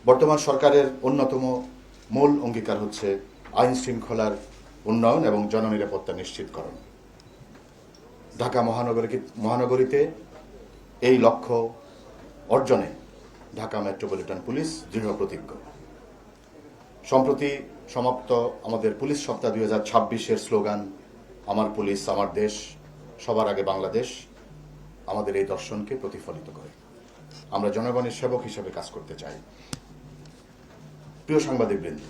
বর্তমান সরকারের অন্যতম মূল অঙ্গীকার হচ্ছে আইন শৃঙ্খলার উন্নয়ন এবং জননিরাপত্তা নিশ্চিতকরণ। ঢাকা মহানগরীতে এই লক্ষ্য অর্জনে ঢাকা মেট্রোপলিটন পুলিশ দৃঢ় প্রতিজ্ঞ। সম্প্রতি সমাপ্ত আমাদের পুলিশ সপ্তাহ 2026-এর স্লোগান আমার পুলিশ আমার দেশ, সবার আগে বাংলাদেশ আমাদের এই দর্শনকে প্রতিফলিত করে। আমরা জনগণের সেবক হিসেবে কাজ করতে চাই। প্রিয় সাংবাদিকবৃন্দ,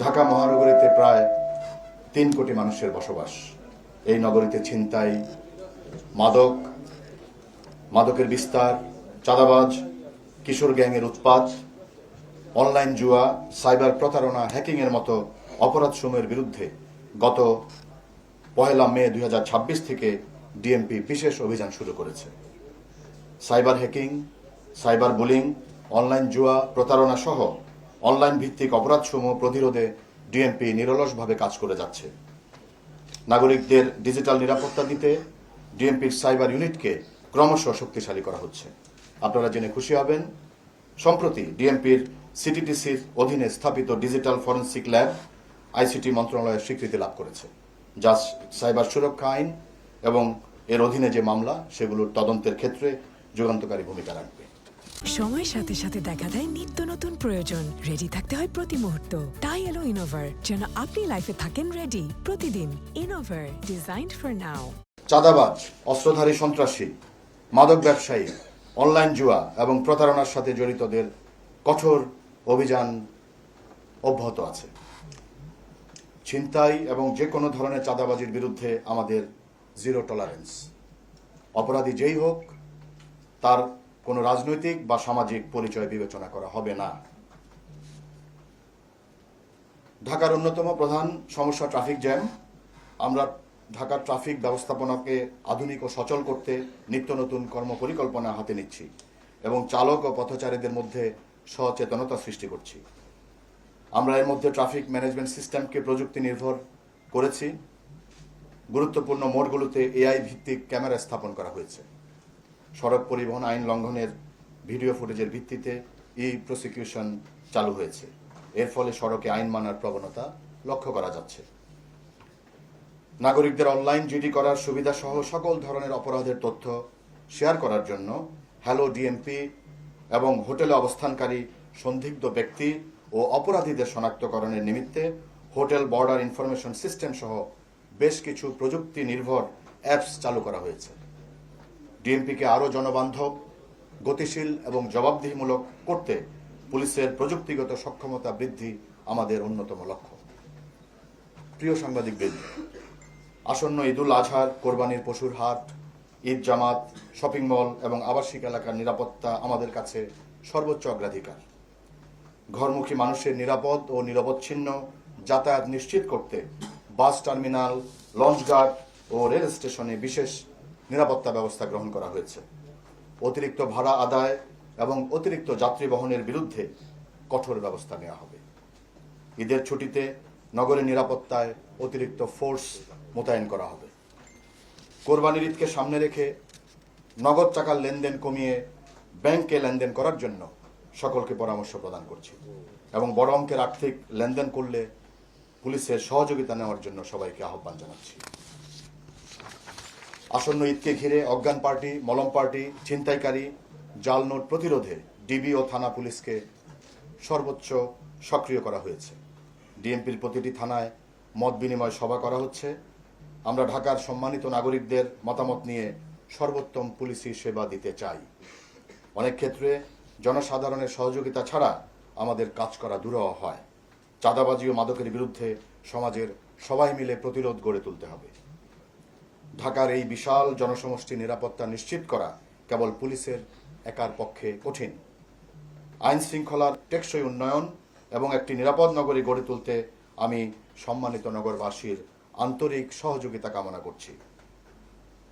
ঢাকা মহানগরীতে প্রায় 3 কোটি মানুষের বসবাস। এই নগরীতে ছিনতাই, মাদকের বিস্তার, চাঁদাবাজ, কিশোর গ্যাংয়ের উৎপাত, অনলাইন জুয়া, সাইবার প্রতারণা, হ্যাকিংয়ের মতো অপরাধসমূহের বিরুদ্ধে গত 1 মে 2026 থেকে ডিএমপি বিশেষ অভিযান শুরু করেছে। Cyber hacking, cyber bullying, online জুয়া, প্রতারণা সহ অনলাইন ভিত্তিক অপরাধসমূহ প্রতিরোধে ডিএমপি নিরলসভাবে কাজ করে যাচ্ছে। নাগরিকদের ডিজিটাল নিরাপত্তা দিতে ডিএমপির সাইবার ইউনিটকে ক্রমশ শক্তিশালী করা হচ্ছে। আপনারা জেনে খুশি হবেন, সম্প্রতি ডিএমপির সিটিটিসির অধীনে স্থাপিত ডিজিটাল ফরেনসিক ল্যাব আইসিটি মন্ত্রণালয়ের স্বীকৃতি লাভ করেছে, যা সাইবার সুরক্ষা আইন এবং এর অধীনে যে মামলা সেগুলোর তদন্তের ক্ষেত্রে যুগান্তকারী ভূমিকা রাখবে। সময়ের সাথে সাথে দেখা দেয় নিত্য নতুন প্রয়োজন। রেডি থাকতে হয় প্রতি মুহূর্ত। তাই এলো ইনোভার, যেন আপনি লাইফে থাকেন রেডি প্রতিদিন। Innova, designed for now. চাঁদাবাজ, অস্ত্রধারী সন্ত্রাসী, মাদক ব্যবসায়ী, অনলাইন জুয়া এবং প্রতারণার সাথে জড়িতদের কঠোর অভিযান অব্যাহত আছে। ছিনতাই এবং যে কোনো ধরনের চাঁদাবাজির বিরুদ্ধে আমাদের জিরো টলারেন্স। অপরাধী যেই হোক, তার কোনো রাজনৈতিক বা সামাজিক পরিচয় বিবেচনা করা হবে না। ঢাকার অন্যতম প্রধান সমস্যা ট্রাফিক জ্যাম। আমরা ঢাকার ট্রাফিক ব্যবস্থাপনাকে আধুনিক ও সচল করতে নিত্য নতুন কর্মপরিকল্পনা হাতে নিচ্ছি এবং চালক ও পথচারীদের মধ্যে সচেতনতা সৃষ্টি করছি। আমরা এর মধ্যে ট্রাফিক ম্যানেজমেন্ট সিস্টেমকে প্রযুক্তি নির্ভর করেছি। গুরুত্বপূর্ণ মোড়গুলোতে এআই ভিত্তিক ক্যামেরা স্থাপন করা হয়েছে। সড়ক পরিবহন আইন লঙ্ঘনের ভিডিও ফুটেজের ভিত্তিতে প্রসিকিউশন চালু হয়েছে। এর ফলে সড়কে আইন মানার প্রবণতা লক্ষ্য করা যাচ্ছে। নাগরিকদের অনলাইন জিডি করার সুবিধা সহ সকল ধরনের অপরাধের তথ্য শেয়ার করার জন্য হ্যালো ডিএমপি এবং হোটেলে অবস্থানকারী সন্দিগ্ধ ব্যক্তি ও অপরাধীদের শনাক্তকরণের নিমিত্তে হোটেল বর্ডার ইনফরমেশন সিস্টেম সহ বেশ কিছু প্রযুক্তি নির্ভর অ্যাপস চালু করা হয়েছে। ডিএমপিকে আরও জনবান্ধব, গতিশীল এবং জবাবদিহিমূলক করতে পুলিশের প্রযুক্তিগত সক্ষমতা বৃদ্ধি আমাদের অন্যতম লক্ষ্য। প্রিয় সাংবাদিকবৃন্দ, আসন্ন ঈদুল আজহার, কোরবানির পশুর হাট, ঈদ জামাত, শপিং মল এবং আবাসিক এলাকার নিরাপত্তা আমাদের কাছে সর্বোচ্চ অগ্রাধিকার। ঘরমুখী মানুষের নিরাপদ ও নিরবচ্ছিন্ন যাতায়াত নিশ্চিত করতে বাস টার্মিনাল, লঞ্চঘাট ও রেল স্টেশনে বিশেষ নিরাপত্তা ব্যবস্থা গ্রহণ করা হয়েছে। অতিরিক্ত ভাড়া আদায় এবং অতিরিক্ত যাত্রী বহনের বিরুদ্ধে কঠোর ব্যবস্থা নেওয়া হবে। ঈদের ছুটিতে নগরের নিরাপত্তায় অতিরিক্ত ফোর্স মোতায়েন করা হবে। কোরবানির ঈদকে সামনে রেখে নগদ টাকার লেনদেন কমিয়ে ব্যাংকে লেনদেন করার জন্য সকলকে পরামর্শ প্রদান করছি এবং বড় অঙ্কের আর্থিক লেনদেন করলে পুলিশের সহযোগিতা নেওয়ার জন্য সবাইকে আহ্বান জানাচ্ছি। আসন্ন ঈদকে ঘিরে অজ্ঞান পার্টি, মলম পার্টি, ছিনতাইকারী, জাল নোট প্রতিরোধে ডিবি ও থানা পুলিশকে সর্বোচ্চ সক্রিয় করা হয়েছে। ডিএমপির প্রতিটি থানায় মত বিনিময় সভা করা হচ্ছে। আমরা ঢাকার সম্মানিত নাগরিকদের মতামত নিয়ে সর্বোত্তম পুলিশি সেবা দিতে চাই। অনেক ক্ষেত্রে জনসাধারণের সহযোগিতা ছাড়া আমাদের কাজ করা দুরূহ হয়। চাঁদাবাজি ও মাদকের বিরুদ্ধে সমাজের সবাই মিলে প্রতিরোধ গড়ে তুলতে হবে। ঢাকার এই বিশাল জনসমষ্টি নিরাপত্তা নিশ্চিত করা কেবল পুলিশের একার পক্ষে কঠিন। আইন শৃঙ্খলার টেকসই উন্নয়ন এবং একটি নিরাপদ নগরী গড়ে তুলতে আমি সম্মানিত নগরবাসীর আন্তরিক সহযোগিতা কামনা করছি।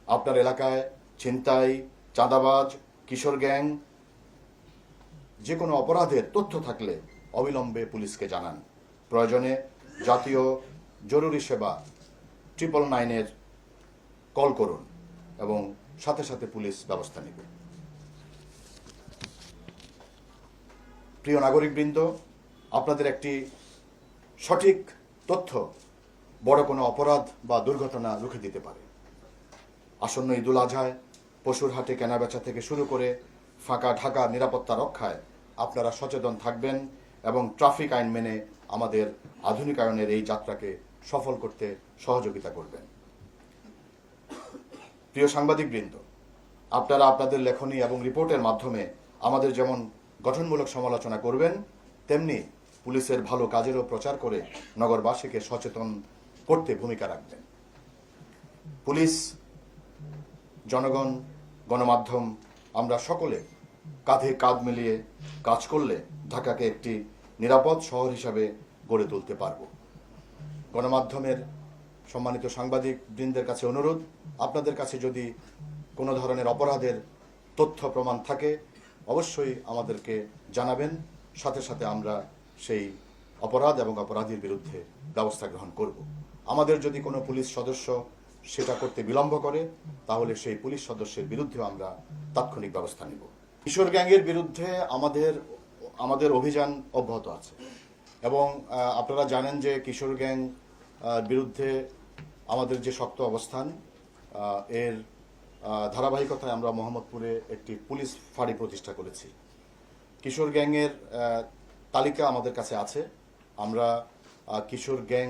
আপনার এলাকায় ছিনতাই, চাঁদাবাজ, কিশোর গ্যাং, যে কোনো অপরাধের তথ্য থাকলে অবিলম্বে পুলিশকে জানান। প্রয়োজনে জাতীয় জরুরি সেবা 999-এর কল করুন এবং সাথে সাথে পুলিশ ব্যবস্থা নেবে। প্রিয় নাগরিকবৃন্দ, আপনাদের একটি সঠিক তথ্য বড় কোনো অপরাধ বা দুর্ঘটনা রুখে দিতে পারে। আসন্ন ঈদুল আজহায় পশুর হাটে কেনাবেচা থেকে শুরু করে ফাঁকা ঢাকা নিরাপত্তা রক্ষায় আপনারা সচেতন থাকবেন এবং ট্রাফিক আইন মেনে আমাদের আধুনিকায়নের এই যাত্রাকে সফল করতে সহযোগিতা করবেন। প্রিয় সাংবাদিকবৃন্দ, আপনারা আপনাদের লেখনী এবং রিপোর্টের মাধ্যমে আমাদের যেমন গঠনমূলক সমালোচনা করবেন, তেমনি পুলিশের ভালো কাজেরও প্রচার করে নগরবাসীকে সচেতন করতে ভূমিকা রাখবেন। পুলিশ, জনগণ, গণমাধ্যম আমরা সকলে কাঁধে কাঁধ মিলিয়ে কাজ করলে ঢাকাকে একটি নিরাপদ শহর হিসাবে গড়ে তুলতে পারব। গণমাধ্যমের সম্মানিত সাংবাদিক বৃন্দের কাছে অনুরোধ, আপনাদের কাছে যদি কোনো ধরনের অপরাধের তথ্য প্রমাণ থাকে অবশ্যই আমাদেরকে জানাবেন, সাথে সাথে আমরা সেই অপরাধ এবং অপরাধীর বিরুদ্ধে ব্যবস্থা গ্রহণ করব। আমাদের যদি কোনো পুলিশ সদস্য সেটা করতে বিলম্ব করে তাহলে সেই পুলিশ সদস্যের বিরুদ্ধেও আমরা তাৎক্ষণিক ব্যবস্থা নেব। কিশোর গ্যাংয়ের বিরুদ্ধে আমাদের অভিযান অব্যাহত আছে এবং আপনারা জানেন যে কিশোর গ্যাং বিরুদ্ধে আমাদের যে শক্ত অবস্থান, এর ধারাবাহিকতায় আমরা মোহাম্মদপুরে একটি পুলিশ ফাঁড়ি প্রতিষ্ঠা করেছি। কিশোর গ্যাংয়ের তালিকা আমাদের কাছে আছে। আমরা কিশোর গ্যাং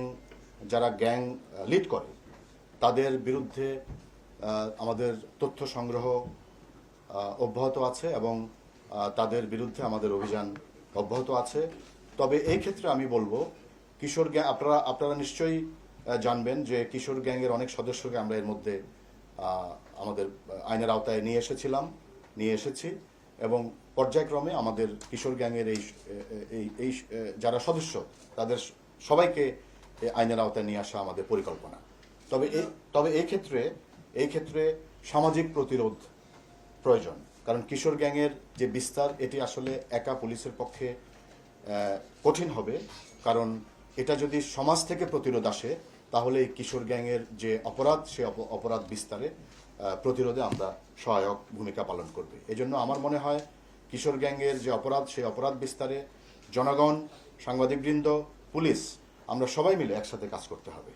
যারা গ্যাং লিড করে তাদের বিরুদ্ধে আমাদের তথ্য সংগ্রহ অব্যাহত আছে এবং তাদের বিরুদ্ধে আমাদের অভিযান অব্যাহত আছে। তবে এই ক্ষেত্রে আমি বলবো, কিশোর গ্যাং আপনারা নিশ্চয়ই জানবেন যে কিশোর গ্যাংয়ের অনেক সদস্যকে আমরা এর মধ্যে আমাদের আইনের আওতায় নিয়ে এসেছি এবং পর্যায়ক্রমে আমাদের কিশোর গ্যাংয়ের এই যারা সদস্য তাদের সবাইকে আইনের আওতায় নিয়ে আসা আমাদের পরিকল্পনা। তবে এই ক্ষেত্রে সামাজিক প্রতিরোধ প্রয়োজন, কারণ কিশোর গ্যাংয়ের যে বিস্তার এটি আসলে একা পুলিশের পক্ষে কঠিন হবে, কারণ এটা যদি সমাজ থেকে প্রতিরোধ আসে তাহলে এই কিশোর গ্যাংয়ের যে অপরাধ সে অপরাধ বিস্তারে প্রতিরোধে আমরা সহায়ক ভূমিকা পালন করবে। এজন্য আমার মনে হয় কিশোর গ্যাংয়ের যে অপরাধ সেই অপরাধ বিস্তারে জনগণ, সাংবাদিকবৃন্দ, পুলিশ আমরা সবাই মিলে একসাথে কাজ করতে হবে।